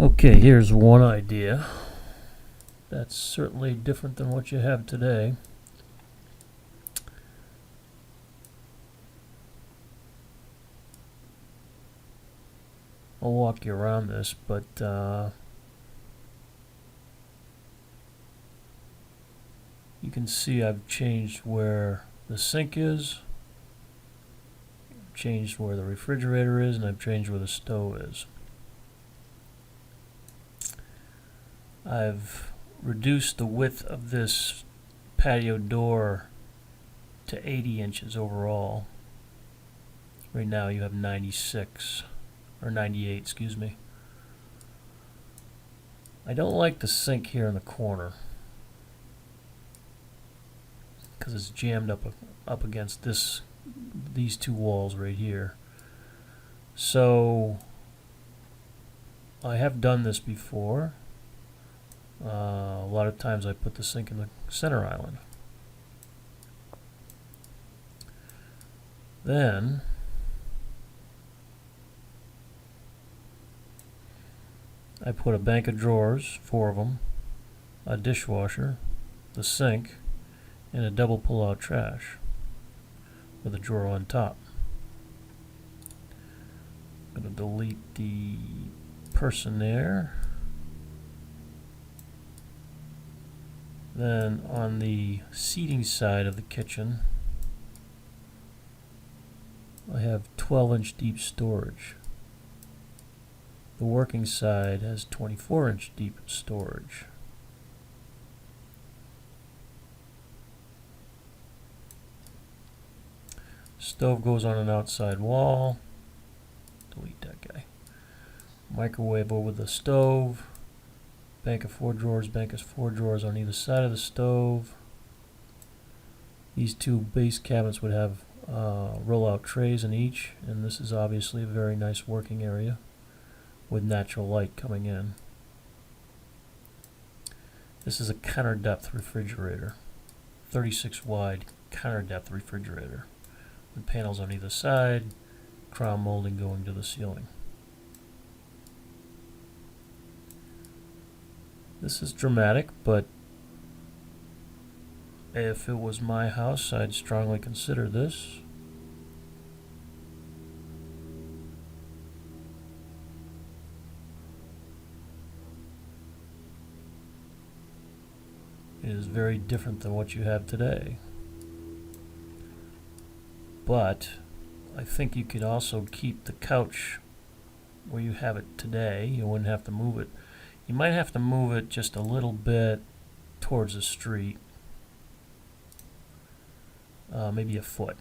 Okay, here's one idea that's certainly different than what you have today. I'll walk you around this, but you can see I've changed where the sink is, changed where the refrigerator is, and I've changed where the stove is. I've reduced the width of this patio door to 80 inches overall. Right now you have 96, or 98, excuse me. I don't like the sink here in the corner because it's jammed up against these two walls right here. So I have done this before. A lot of times I put the sink in the center island. Then I put a bank of drawers, 4 of them, a dishwasher, the sink, and a double pull-out trash with a drawer on top. I'm going to delete the person there. Then on the seating side of the kitchen, I have 12-inch deep storage. The working side has 24-inch deep storage. Stove goes on an outside wall. Delete that guy. Microwave over the stove. Bank of 4 drawers, bank of 4 drawers on either side of the stove. These two base cabinets would have roll-out trays in each, and this is obviously a very nice working area with natural light coming in. This is a counter depth refrigerator, 36 wide counter depth refrigerator with panels on either side, crown molding going to the ceiling. This is dramatic, but if it was my house, I'd strongly consider this. It is very different than what you have today. But I think you could also keep the couch where you have it today. You wouldn't have to move it. You might have to move it just a little bit towards the street, maybe a foot.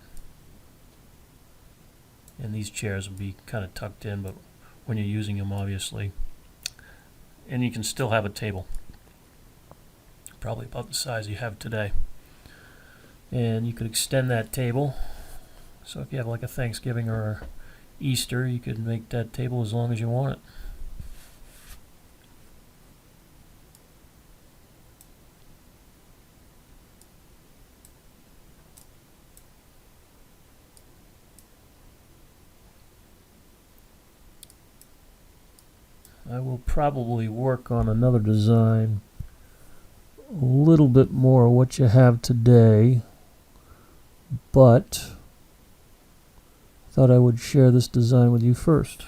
And these chairs will be kind of tucked in, but when you're using them, obviously. And you can still have a table, probably about the size you have today. And you could extend that table. So if you have like a Thanksgiving or Easter, you could make that table as long as you want it. I will probably work on another design, a little bit more what you have today, but thought I would share this design with you first.